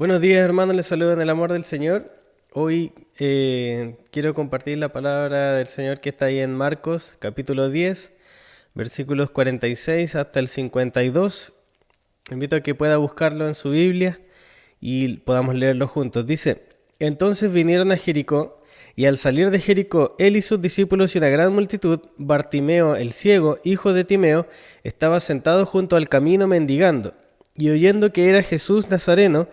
Buenos días, hermanos, les saludo en el amor del Señor. Hoy quiero compartir la palabra del Señor que está ahí en Marcos, capítulo 10, versículos 46 hasta el 52. Invito a que pueda buscarlo en su Biblia y podamos leerlo juntos. Dice: Entonces vinieron a Jericó, y al salir de Jericó, él y sus discípulos y una gran multitud, Bartimeo el ciego, hijo de Timeo, estaba sentado junto al camino mendigando, y oyendo que era Jesús Nazareno,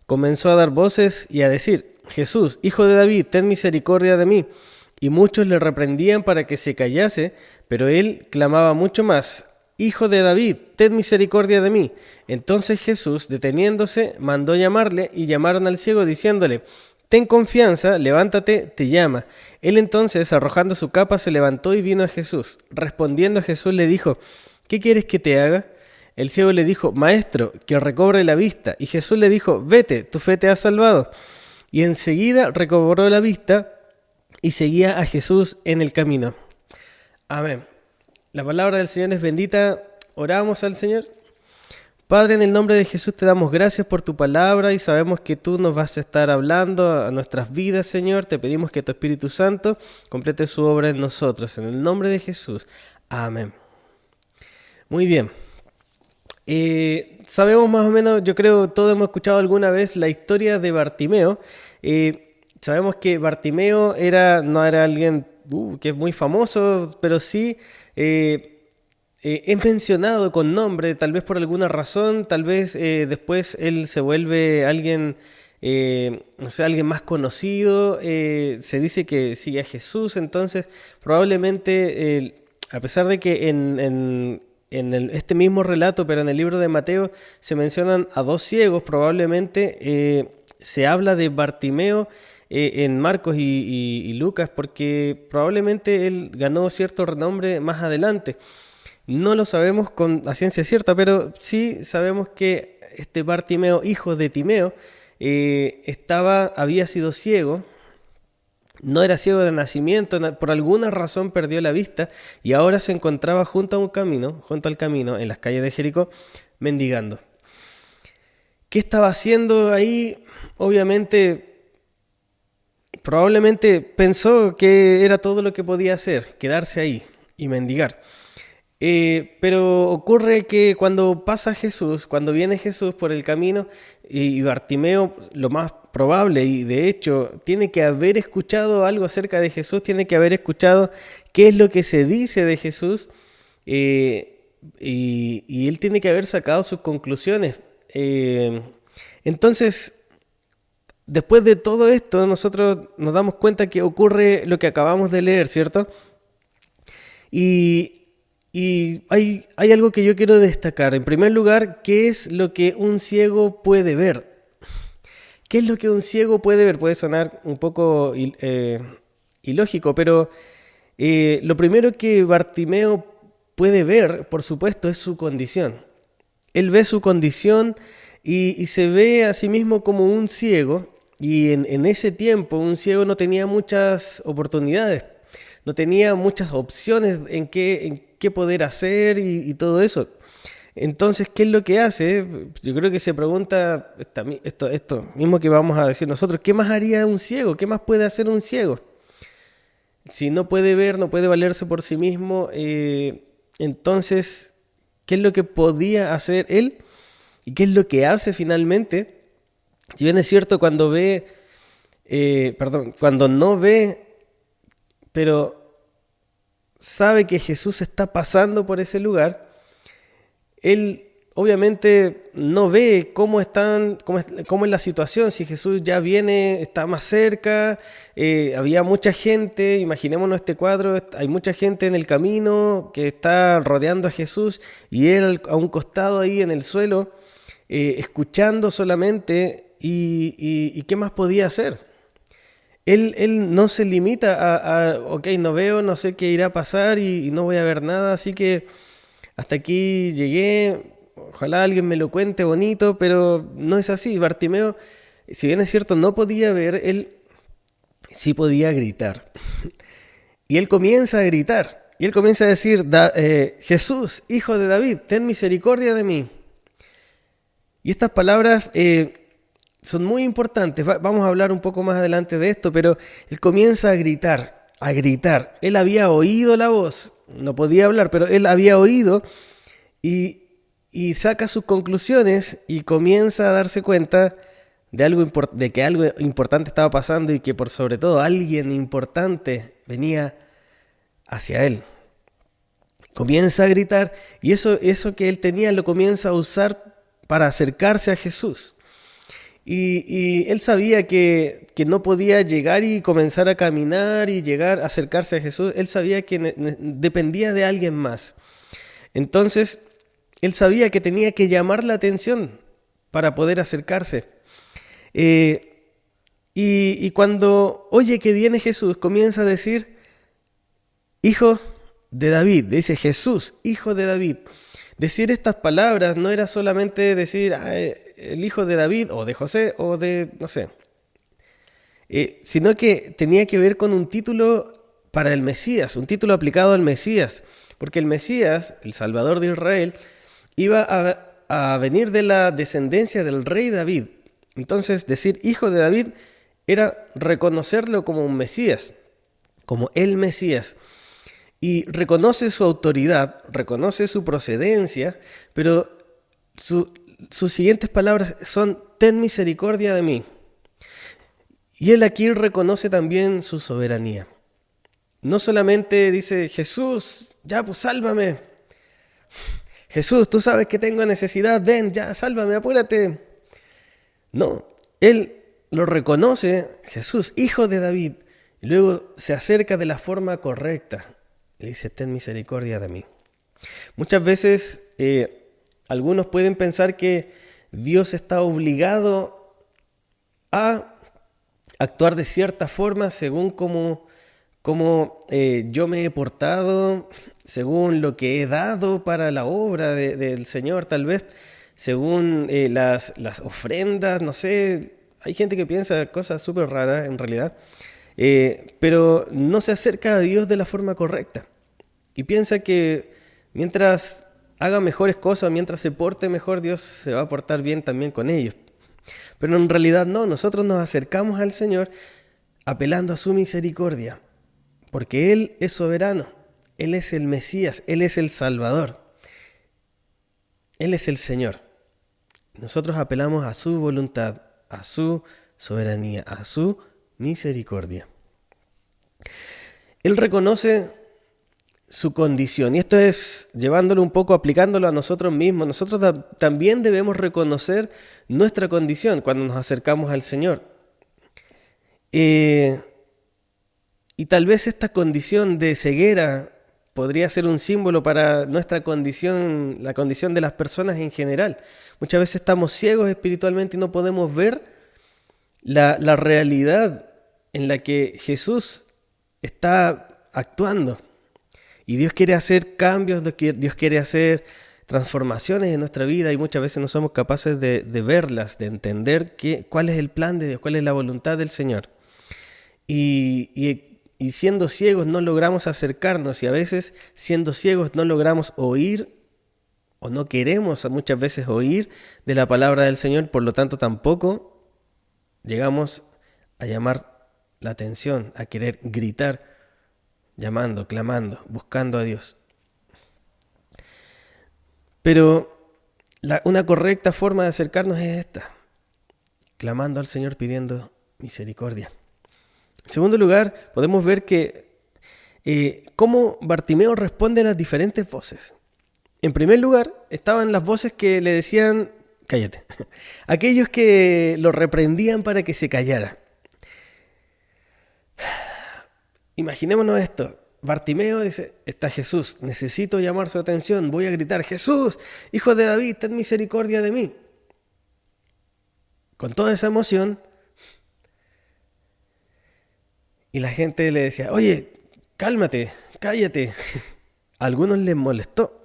comenzó a dar voces y a decir: Jesús, hijo de David, ten misericordia de mí. Y muchos le reprendían para que se callase, pero él clamaba mucho más: Hijo de David, ten misericordia de mí. Entonces Jesús, deteniéndose, mandó llamarle, y llamaron al ciego diciéndole: Ten confianza, levántate, te llama. Él entonces, arrojando su capa, se levantó y vino a Jesús. Respondiendo Jesús le dijo: ¿Qué quieres que te haga? El ciego le dijo: Maestro, que recobre la vista. Y Jesús le dijo: Vete, tu fe te ha salvado. Y enseguida recobró la vista y seguía a Jesús en el camino. Amén. La palabra del Señor es bendita. Oramos al Señor. Padre, en el nombre de Jesús te damos gracias por tu palabra y sabemos que tú nos vas a estar hablando a nuestras vidas, Señor. Te pedimos que tu Espíritu Santo complete su obra en nosotros. En el nombre de Jesús. Amén. Muy bien. Sabemos más o menos, yo creo todos hemos escuchado alguna vez la historia de Bartimeo. Sabemos que Bartimeo no era alguien que es muy famoso, pero sí es mencionado con nombre, tal vez por alguna razón, tal vez después él se vuelve alguien, no sé, alguien más conocido. Se dice que sigue a Jesús, entonces probablemente, a pesar de que este mismo relato, pero en el libro de Mateo se mencionan a dos ciegos, probablemente se habla de Bartimeo en Marcos y Lucas, porque probablemente él ganó cierto renombre más adelante. No lo sabemos a ciencia cierta, pero sí sabemos que este Bartimeo, hijo de Timeo, había sido ciego. No era ciego de nacimiento, por alguna razón perdió la vista y ahora se encontraba junto al camino, en las calles de Jericó, mendigando. ¿Qué estaba haciendo ahí? Obviamente, probablemente pensó que era todo lo que podía hacer, quedarse ahí y mendigar. Pero ocurre que cuando pasa Jesús, cuando viene Jesús por el camino, y Bartimeo, lo más probable, y de hecho tiene que haber escuchado algo acerca de Jesús, tiene que haber escuchado qué es lo que se dice de Jesús, y él tiene que haber sacado sus conclusiones. Entonces, después de todo esto, nosotros nos damos cuenta que ocurre lo que acabamos de leer, ¿cierto? Y hay algo que yo quiero destacar. En primer lugar, ¿qué es lo que un ciego puede ver? ¿Qué es lo que un ciego puede ver? Puede sonar un poco ilógico, pero lo primero que Bartimeo puede ver, por supuesto, es su condición. Él ve su condición y se ve a sí mismo como un ciego, y en ese tiempo un ciego no tenía muchas oportunidades, no tenía muchas opciones en qué poder hacer y todo eso. Entonces, ¿qué es lo que hace? Yo creo que se pregunta esto mismo que vamos a decir nosotros: ¿qué más haría un ciego? ¿Qué más puede hacer un ciego? Si no puede ver, no puede valerse por sí mismo, entonces, ¿qué es lo que podía hacer él? ¿Y qué es lo que hace finalmente? Si bien es cierto, cuando no ve, pero sabe que Jesús está pasando por ese lugar, él obviamente no ve cómo es la situación, si Jesús ya viene, está más cerca. Había mucha gente, imaginémonos este cuadro: hay mucha gente en el camino que está rodeando a Jesús, y él a un costado ahí en el suelo, escuchando solamente. ¿Y qué más podía hacer? Él no se limita ok, no veo, no sé qué irá a pasar y no voy a ver nada, así que hasta aquí llegué, ojalá alguien me lo cuente bonito, pero no es así. Bartimeo, si bien es cierto, no podía ver, él sí podía gritar. Y él comienza a gritar, y él comienza a decir: Jesús, hijo de David, ten misericordia de mí. Y estas palabras son muy importantes. Vamos a hablar un poco más adelante de esto, pero él comienza a gritar, a gritar. Él había oído la voz, no podía hablar, pero él había oído y, y saca sus conclusiones y comienza a darse cuenta de que algo importante estaba pasando y que por sobre todo alguien importante venía hacia él. Comienza a gritar y eso que él tenía lo comienza a usar para acercarse a Jesús. Y él sabía que no podía llegar y comenzar a caminar y llegar a acercarse a Jesús. Él sabía que dependía de alguien más. Entonces, él sabía que tenía que llamar la atención para poder acercarse. Y cuando oye que viene Jesús, comienza a decir, hijo de David, dice Jesús, hijo de David. Decir estas palabras no era solamente decir el hijo de David o de José o de, no sé, sino que tenía que ver con un título para el Mesías, un título aplicado al Mesías, porque el Mesías, el Salvador de Israel, iba a venir de la descendencia del rey David. Entonces, decir hijo de David era reconocerlo como un Mesías, como el Mesías. Y reconoce su autoridad, reconoce su procedencia, pero sus siguientes palabras son, ten misericordia de mí. Y él aquí reconoce también su soberanía. No solamente dice, Jesús, ya pues sálvame. Jesús, tú sabes que tengo necesidad, ven, ya sálvame, apúrate. No, él lo reconoce, Jesús, hijo de David, y luego se acerca de la forma correcta. Le dice, ten misericordia de mí. Muchas veces algunos pueden pensar que Dios está obligado a actuar de cierta forma según cómo yo me he portado, según lo que he dado para la obra del Señor, tal vez, según las ofrendas, no sé. Hay gente que piensa cosas súper raras en realidad, pero no se acerca a Dios de la forma correcta. Y piensa que mientras haga mejores cosas, mientras se porte mejor, Dios se va a portar bien también con ellos. Pero en realidad no, nosotros nos acercamos al Señor apelando a su misericordia, porque Él es soberano, Él es el Mesías, Él es el Salvador, Él es el Señor. Nosotros apelamos a su voluntad, a su soberanía, a su misericordia. Él reconoce su condición, y esto es llevándolo un poco, aplicándolo a nosotros mismos. Nosotros también debemos reconocer nuestra condición cuando nos acercamos al Señor. Y tal vez esta condición de ceguera podría ser un símbolo para nuestra condición, la condición de las personas en general. Muchas veces estamos ciegos espiritualmente y no podemos ver la realidad en la que Jesús está actuando. Y Dios quiere hacer cambios, Dios quiere hacer transformaciones en nuestra vida y muchas veces no somos capaces de verlas, de entender cuál es el plan de Dios, cuál es la voluntad del Señor. Y siendo ciegos no logramos acercarnos y a veces siendo ciegos no logramos oír o no queremos muchas veces oír de la palabra del Señor, por lo tanto tampoco llegamos a llamar la atención, a querer gritar, llamando, clamando, buscando a Dios. Pero una correcta forma de acercarnos es esta, clamando al Señor pidiendo misericordia. En segundo lugar, podemos ver que cómo Bartimeo responde a las diferentes voces. En primer lugar, estaban las voces que le decían, cállate, aquellos que lo reprendían para que se callara. Imaginémonos esto. Bartimeo dice, está Jesús, necesito llamar su atención, voy a gritar, Jesús, hijo de David, ten misericordia de mí. Con toda esa emoción, y la gente le decía, oye, cálmate, cállate. A algunos les molestó.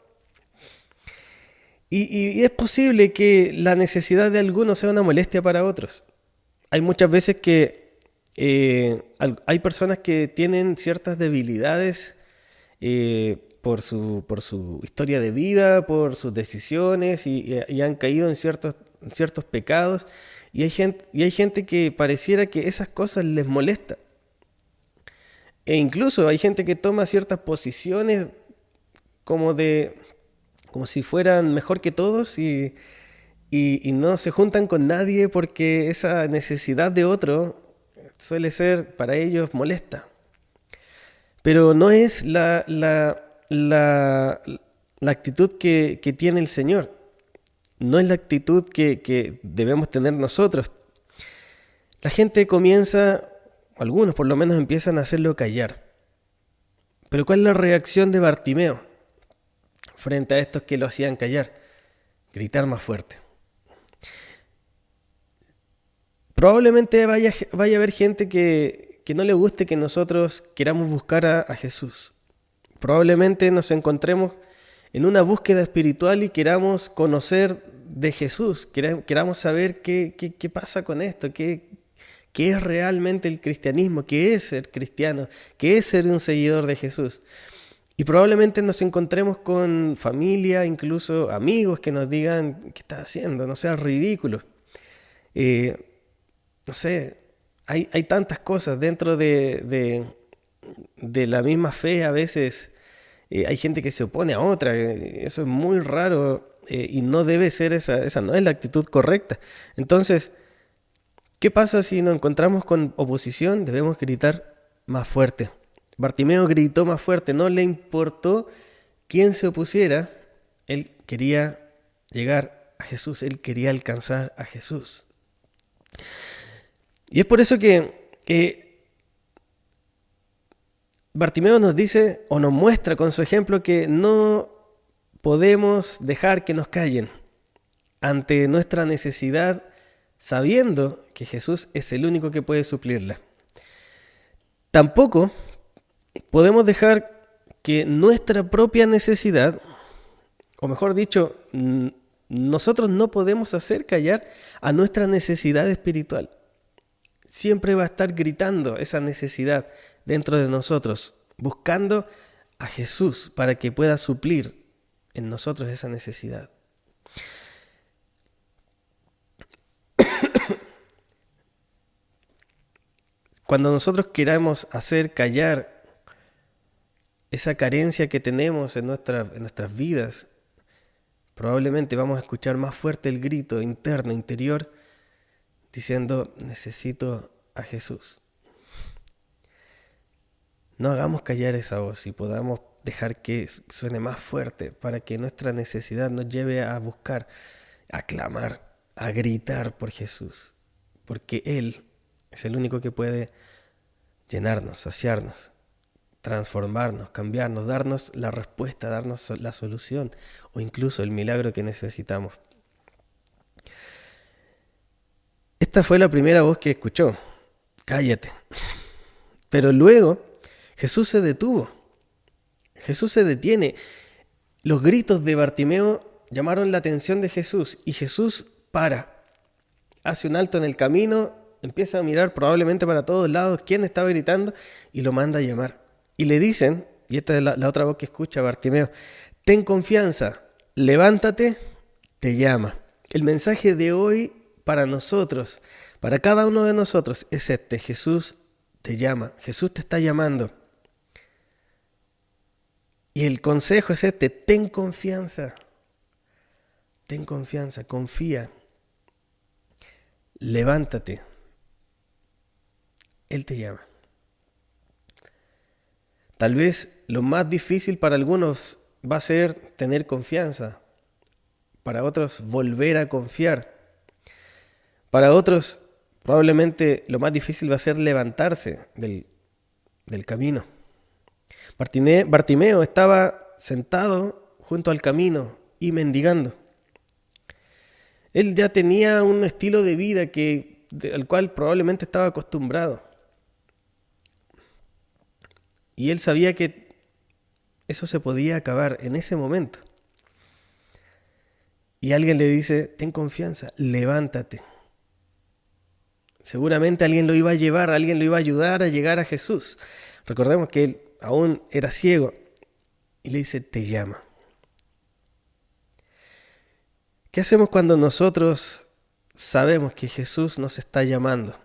Y es posible que la necesidad de algunos sea una molestia para otros. Hay muchas veces que hay personas que tienen ciertas debilidades por su historia de vida, por sus decisiones y han caído en ciertos pecados Y hay gente que pareciera que esas cosas les molesta. E incluso hay gente que toma ciertas posiciones como como si fueran mejor que todos y no se juntan con nadie porque esa necesidad de otro suele ser para ellos molesta. Pero no es la actitud que tiene el Señor. No es la actitud que debemos tener nosotros. La gente comienza, algunos por lo menos empiezan a hacerlo callar. Pero ¿cuál es la reacción de Bartimeo frente a estos que lo hacían callar? Gritar más fuerte. Probablemente vaya a haber gente que no le guste que nosotros queramos buscar a Jesús. Probablemente nos encontremos en una búsqueda espiritual y queramos conocer de Jesús, queramos saber qué pasa con esto, qué es realmente el cristianismo, qué es ser cristiano, qué es ser un seguidor de Jesús. Y probablemente nos encontremos con familia, incluso amigos que nos digan, ¿qué estás haciendo? No seas ridículo. No sé, hay tantas cosas dentro de la misma fe. A veces hay gente que se opone a otra. Eso es muy raro y no debe ser esa no es la actitud correcta. Entonces, ¿qué pasa si nos encontramos con oposición? Debemos gritar más fuerte. Bartimeo gritó más fuerte, no le importó quién se opusiera. Él quería llegar a Jesús, él quería alcanzar a Jesús. Y es por eso que Bartimeo nos dice o nos muestra con su ejemplo que no podemos dejar que nos callen ante nuestra necesidad, sabiendo que Jesús es el único que puede suplirla. Tampoco podemos dejar que nuestra propia necesidad, o mejor dicho, nosotros no podemos hacer callar a nuestra necesidad espiritual. Siempre va a estar gritando esa necesidad dentro de nosotros, buscando a Jesús para que pueda suplir en nosotros esa necesidad. Cuando nosotros queramos hacer callar esa carencia que tenemos en nuestras vidas, probablemente vamos a escuchar más fuerte el grito interno, interior, diciendo, necesito a Jesús. No hagamos callar esa voz y podamos dejar que suene más fuerte para que nuestra necesidad nos lleve a buscar, a clamar, a gritar por Jesús. Porque Él es el único que puede llenarnos, saciarnos, transformarnos, cambiarnos, darnos la respuesta, darnos la solución o incluso el milagro que necesitamos. Esta fue la primera voz que escuchó, cállate. Pero luego Jesús se detuvo, Jesús se detiene. Los gritos de Bartimeo llamaron la atención de Jesús y Jesús hace un alto en el camino, empieza a mirar probablemente para todos lados quién estaba gritando y lo manda a llamar. Y le dicen, y esta es la otra voz que escucha Bartimeo, ten confianza, levántate, te llama. El mensaje de hoy para nosotros, para cada uno de nosotros, es este: Jesús te llama, Jesús te está llamando. Y el consejo es este: ten confianza, confía, levántate, Él te llama. Tal vez lo más difícil para algunos va a ser tener confianza, para otros volver a confiar. Para otros, probablemente lo más difícil va a ser levantarse del camino. Bartimeo estaba sentado junto al camino y mendigando. Él ya tenía un estilo de vida al cual probablemente estaba acostumbrado. Y él sabía que eso se podía acabar en ese momento. Y alguien le dice, ten confianza, levántate. Seguramente alguien lo iba a llevar, alguien lo iba a ayudar a llegar a Jesús. Recordemos que él aún era ciego y le dice, te llama. ¿Qué hacemos cuando nosotros sabemos que Jesús nos está llamando.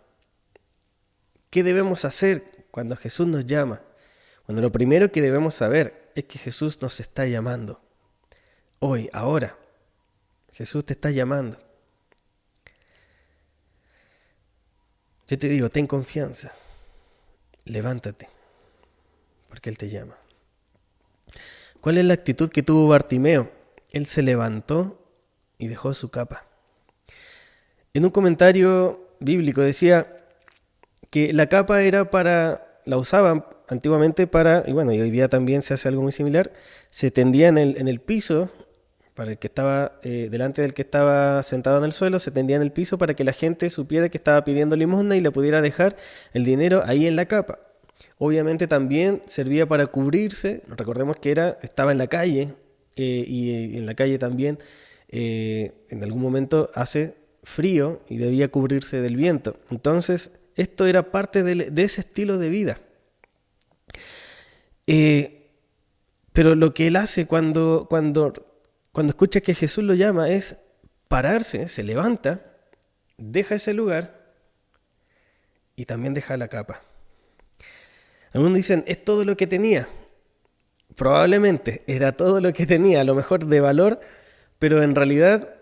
¿Qué debemos hacer cuando Jesús nos llama? Bueno, lo primero que debemos saber es que Jesús nos está llamando. Hoy, ahora, Jesús te está llamando. Yo te digo, ten confianza, levántate, porque Él te llama. ¿Cuál es la actitud que tuvo Bartimeo? Él se levantó y dejó su capa. En un comentario bíblico decía que la capa la usaban antiguamente para, y bueno, y hoy día también se hace algo muy similar, se tendía en el piso, para el que estaba delante del que estaba sentado en el suelo, se tendía en el piso para que la gente supiera que estaba pidiendo limosna y le pudiera dejar el dinero ahí en la capa. Obviamente también servía para cubrirse, recordemos que estaba en la calle, y en la calle también en algún momento hace frío y debía cubrirse del viento. Entonces, esto era parte de ese estilo de vida. Pero lo que él hace cuando escucha que Jesús lo llama es pararse, se levanta, deja ese lugar y también deja la capa. Algunos dicen, es todo lo que tenía. Probablemente era todo lo que tenía, a lo mejor de valor, pero en realidad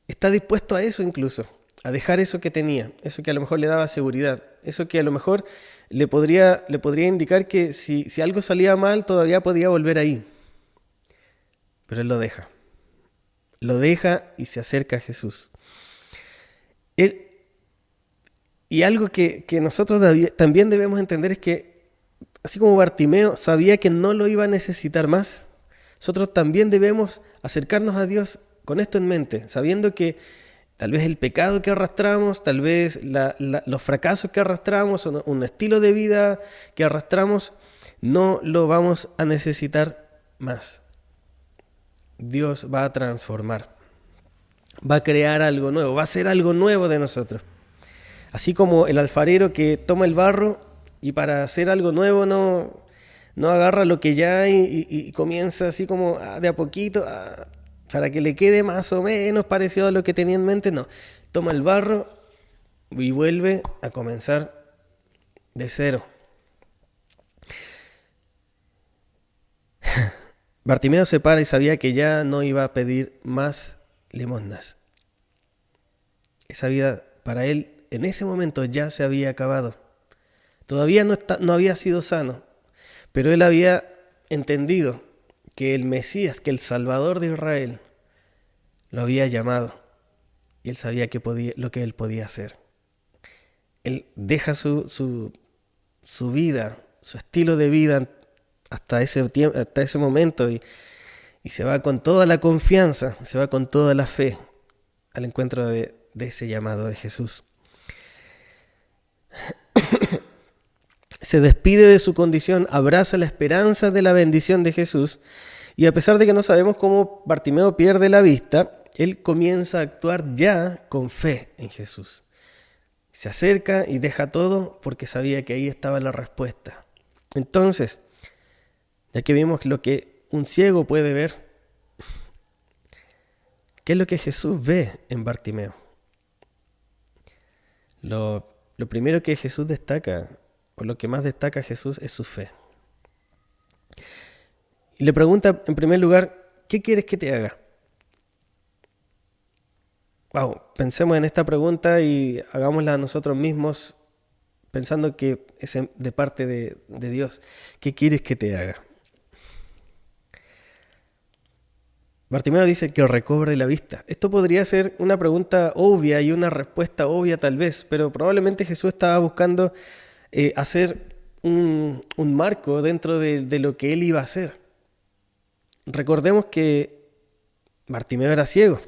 está dispuesto a eso incluso, a dejar eso que tenía, eso que a lo mejor le daba seguridad, eso que a lo mejor le podría indicar que si algo salía mal todavía podía volver ahí. Pero él lo deja y se acerca a Jesús. Y algo que nosotros también debemos entender es que así como Bartimeo sabía que no lo iba a necesitar más, nosotros también debemos acercarnos a Dios con esto en mente, sabiendo que tal vez el pecado que arrastramos, tal vez los fracasos que arrastramos, o un estilo de vida que arrastramos, no lo vamos a necesitar más. Dios va a transformar, va a crear algo nuevo, va a hacer algo nuevo de nosotros. Así como el alfarero que toma el barro y para hacer algo nuevo no agarra lo que ya hay y comienza así como de a poquito para que le quede más o menos parecido a lo que tenía en mente. No, toma el barro y vuelve a comenzar de cero. Bartimeo se para y sabía que ya no iba a pedir más limosnas. Esa vida para él en ese momento ya se había acabado. Todavía no había sido sano, pero él había entendido que el Mesías, que el Salvador de Israel, lo había llamado y él sabía lo que él podía hacer. Él deja su vida, su estilo de vida hasta ese momento y se va con toda la confianza, se va con toda la fe al encuentro de ese llamado de Jesús. Se despide de su condición, abraza la esperanza de la bendición de Jesús y a pesar de que no sabemos cómo Bartimeo pierde la vista, él comienza a actuar ya con fe en Jesús. Se acerca y deja todo porque sabía que ahí estaba la respuesta. Entonces, ya que vimos lo que un ciego puede ver, ¿qué es lo que Jesús ve en Bartimeo? Lo primero que Jesús destaca, o lo que más destaca Jesús, es su fe. Y le pregunta en primer lugar, ¿qué quieres que te haga? Wow, pensemos en esta pregunta y hagámosla nosotros mismos pensando que es de parte de Dios. ¿Qué quieres que te haga? Bartimeo dice que recobre la vista. Esto podría ser una pregunta obvia y una respuesta obvia tal vez, pero probablemente Jesús estaba buscando hacer un marco dentro de lo que él iba a hacer. Recordemos que Bartimeo era ciego.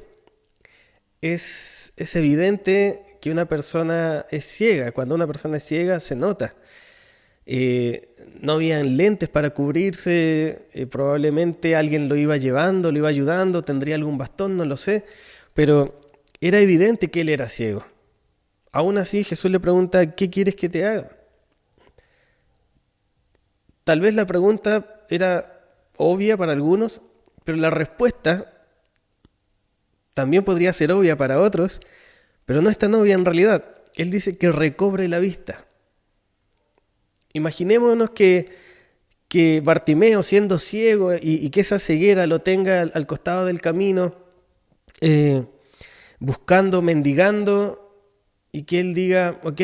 Es evidente que una persona es ciega. Cuando una persona es ciega se nota. No habían lentes para cubrirse, probablemente alguien lo iba llevando, lo iba ayudando, tendría algún bastón, no lo sé, pero era evidente que él era ciego. Aún así Jesús le pregunta, ¿qué quieres que te haga? Tal vez la pregunta era obvia para algunos, pero la respuesta también podría ser obvia para otros, Pero no es tan obvia en realidad. Él dice que recobre la vista. Imaginémonos que Bartimeo, siendo ciego y que esa ceguera lo tenga al costado del camino, buscando, mendigando, y que él diga, ok,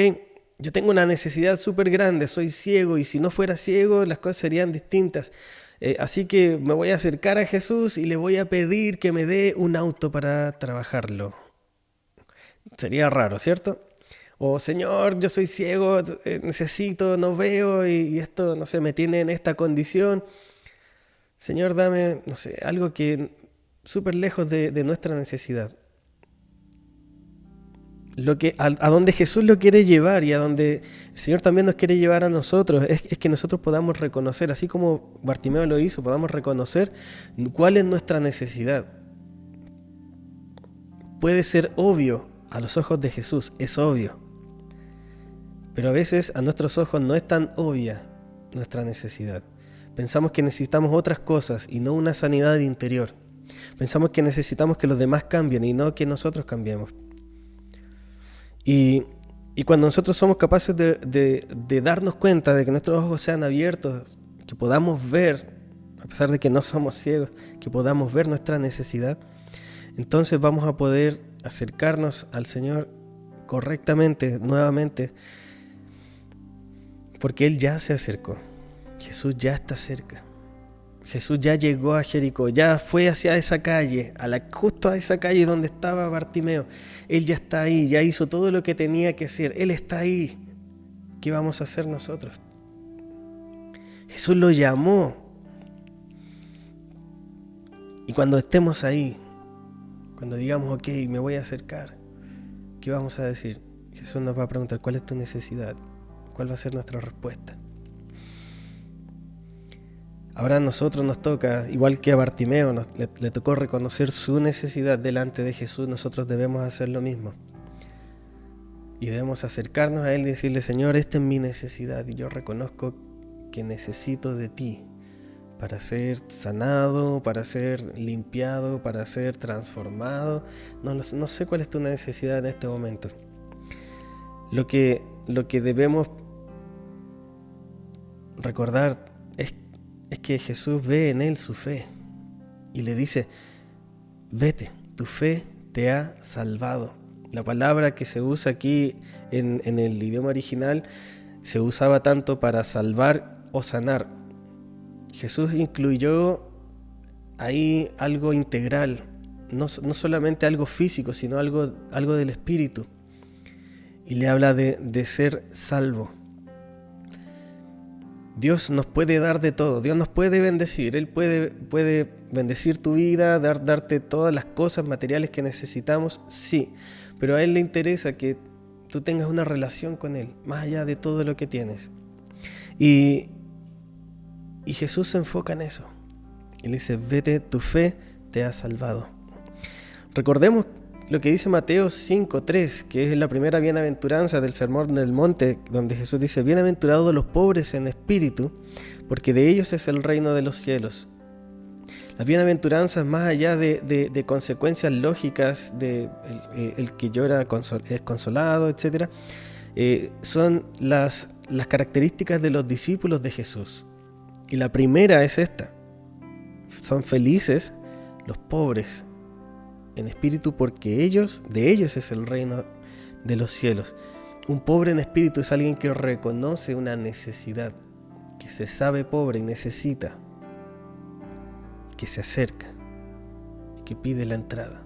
yo tengo una necesidad súper grande, soy ciego, y si no fuera ciego las cosas serían distintas. Así que me voy a acercar a Jesús y le voy a pedir que me dé un auto para trabajarlo. Sería raro, ¿cierto? O Señor, yo soy ciego, necesito, no veo y esto, no sé, me tiene en esta condición. Señor, dame, no sé, algo que súper lejos de nuestra necesidad. A donde Jesús lo quiere llevar y a donde el Señor también nos quiere llevar a nosotros es que nosotros podamos reconocer, así como Bartimeo lo hizo, podamos reconocer cuál es nuestra necesidad. Puede ser obvio a los ojos de Jesús, es obvio, pero a veces a nuestros ojos no es tan obvia nuestra necesidad. Pensamos que necesitamos otras cosas y no una sanidad interior. Pensamos que necesitamos que los demás cambien y no que nosotros cambiemos. Y cuando nosotros somos capaces de darnos cuenta de que nuestros ojos sean abiertos, que podamos ver, a pesar de que no somos ciegos, que podamos ver nuestra necesidad, entonces vamos a poder acercarnos al Señor correctamente, nuevamente, porque Él ya se acercó. Jesús ya está cerca. Jesús ya llegó a Jericó, ya fue hacia esa calle, justo a esa calle donde estaba Bartimeo. Él ya está ahí, ya hizo todo lo que tenía que hacer. Él está ahí. ¿Qué vamos a hacer nosotros? Jesús lo llamó. Y cuando estemos ahí, cuando digamos, ok, me voy a acercar, ¿qué vamos a decir? Jesús nos va a preguntar, ¿cuál es tu necesidad? ¿Cuál va a ser nuestra respuesta? Ahora a nosotros nos toca, igual que a Bartimeo, le tocó reconocer su necesidad delante de Jesús. Nosotros debemos hacer lo mismo. Y debemos acercarnos a Él y decirle, Señor, esta es mi necesidad y yo reconozco que necesito de ti para ser sanado, para ser limpiado, para ser transformado. No sé cuál es tu necesidad en este momento. Lo que debemos recordar es que Jesús ve en él su fe y le dice, vete, tu fe te ha salvado. La palabra que se usa aquí en el idioma original se usaba tanto para salvar o sanar. Jesús incluyó ahí algo integral, no solamente algo físico, sino algo del espíritu. Y le habla de ser salvo. Dios nos puede dar de todo, Dios nos puede bendecir, Él puede bendecir tu vida, darte todas las cosas materiales que necesitamos, sí, pero a Él le interesa que tú tengas una relación con Él, más allá de todo lo que tienes. Y Jesús se enfoca en eso, y le dice, vete, tu fe te ha salvado. Recordemos lo que dice Mateo 5:3, que es la primera bienaventuranza del Sermón del Monte, donde Jesús dice, bienaventurados los pobres en espíritu, porque de ellos es el reino de los cielos. Las bienaventuranzas, más allá de consecuencias lógicas, de el que llora es consolado, etc., son las características de los discípulos de Jesús. Y la primera es esta, son felices los pobres en espíritu, porque de ellos es el reino de los cielos. Un pobre en espíritu es alguien que reconoce una necesidad, que se sabe pobre y necesita, que se acerca, que pide la entrada.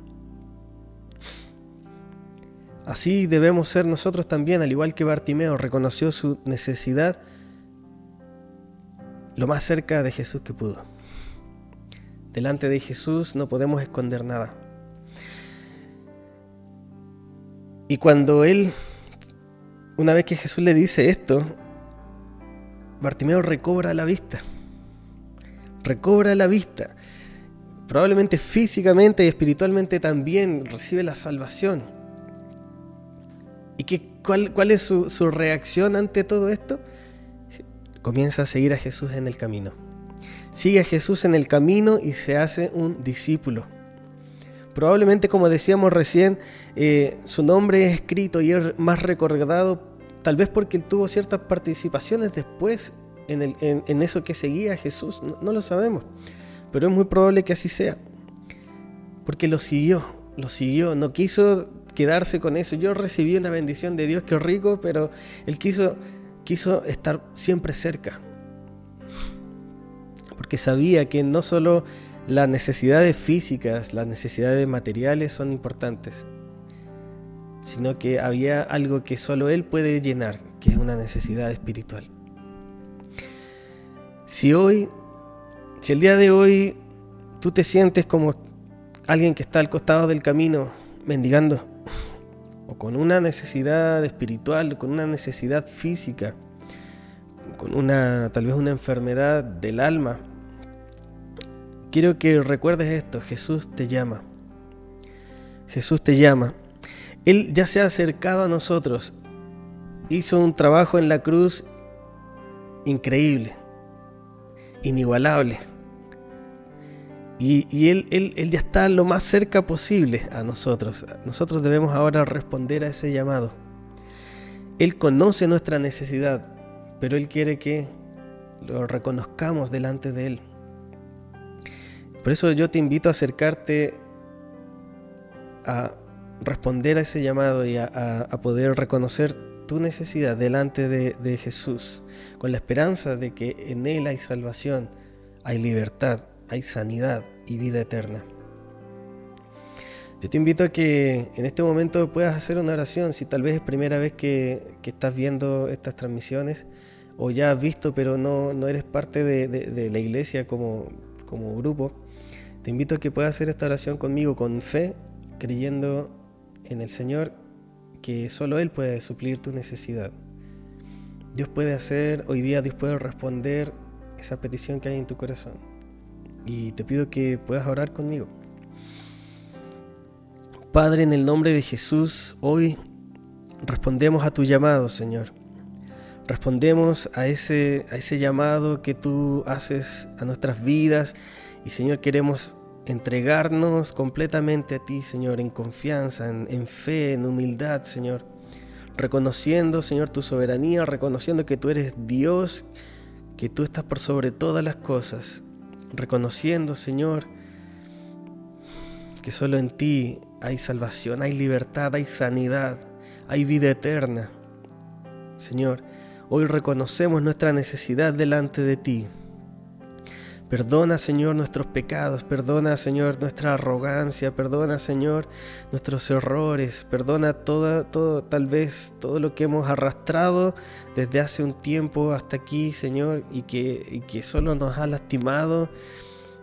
Así debemos ser nosotros también, al igual que Bartimeo reconoció su necesidad lo más cerca de Jesús que pudo. Delante de Jesús no podemos esconder nada. Y cuando una vez que Jesús le dice esto, Bartimeo recobra la vista. Recobra la vista. Probablemente físicamente y espiritualmente también recibe la salvación. ¿Y cuál es su reacción ante todo esto? Comienza a seguir a Jesús en el camino. Sigue a Jesús en el camino y se hace un discípulo. Probablemente, como decíamos recién, su nombre es escrito y es más recordado, tal vez porque él tuvo ciertas participaciones después en eso que seguía a Jesús. No lo sabemos, pero es muy probable que así sea, porque lo siguió, no quiso quedarse con eso. Yo recibí una bendición de Dios, qué rico, pero él quiso estar siempre cerca, porque sabía que no solo las necesidades físicas, las necesidades materiales son importantes, sino que había algo que solo Él puede llenar, que es una necesidad espiritual. Si el día de hoy tú te sientes como alguien que está al costado del camino mendigando, o con una necesidad espiritual, con una necesidad física, con tal vez una enfermedad del alma, quiero que recuerdes esto: Jesús te llama. Jesús te llama. Él ya se ha acercado a nosotros. Hizo un trabajo en la cruz increíble, inigualable. Y él ya está lo más cerca posible a nosotros. Nosotros debemos ahora responder a ese llamado. Él conoce nuestra necesidad, pero Él quiere que lo reconozcamos delante de Él. Por eso yo te invito a acercarte a responder a ese llamado y a poder reconocer tu necesidad delante de Jesús, con la esperanza de que en Él hay salvación, hay libertad, hay sanidad y vida eterna. Yo te invito a que en este momento puedas hacer una oración. Si tal vez es primera vez que estás viendo estas transmisiones, o ya has visto pero no eres parte de la iglesia como grupo, te invito a que puedas hacer esta oración conmigo, con fe, creyendo en el Señor, que solo Él puede suplir tu necesidad. Dios puede responder esa petición que hay en tu corazón. Y te pido que puedas orar conmigo. Padre, en el nombre de Jesús, hoy respondemos a tu llamado, Señor. Respondemos a ese llamado que tú haces a nuestras vidas. Y, Señor, queremos entregarnos completamente a ti, Señor, en confianza, en fe, en humildad, Señor. Reconociendo, Señor, tu soberanía, reconociendo que tú eres Dios, que tú estás por sobre todas las cosas. Reconociendo, Señor, que solo en ti hay salvación, hay libertad, hay sanidad, hay vida eterna. Señor, hoy reconocemos nuestra necesidad delante de ti. Perdona, Señor, nuestros pecados, perdona, Señor, nuestra arrogancia, perdona, Señor, nuestros errores, perdona tal vez todo lo que hemos arrastrado desde hace un tiempo hasta aquí, Señor, y que solo nos ha lastimado.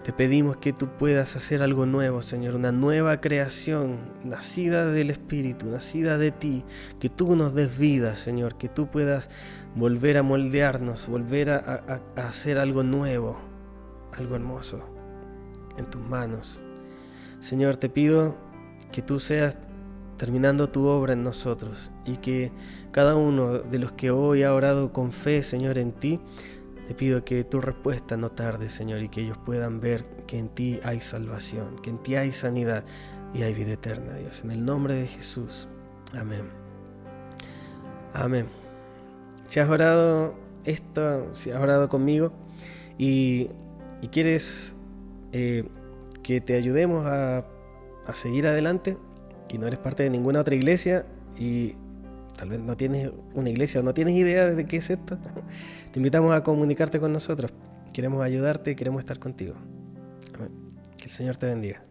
Te pedimos que tú puedas hacer algo nuevo, Señor, una nueva creación, nacida del Espíritu, nacida de ti, que tú nos des vida, Señor, que tú puedas volver a moldearnos, volver a hacer algo nuevo, algo hermoso en tus manos. Señor, te pido que tú seas terminando tu obra en nosotros y que cada uno de los que hoy ha orado con fe, Señor, en ti, te pido que tu respuesta no tarde, Señor, y que ellos puedan ver que en ti hay salvación, que en ti hay sanidad y hay vida eterna, Dios. En el nombre de Jesús. Amén. Amén. Si has orado si has orado conmigo y quieres que te ayudemos a seguir adelante y no eres parte de ninguna otra iglesia y tal vez no tienes una iglesia o no tienes idea de qué es esto, te invitamos a comunicarte con nosotros. Queremos ayudarte, queremos estar contigo. Amén. Que el Señor te bendiga.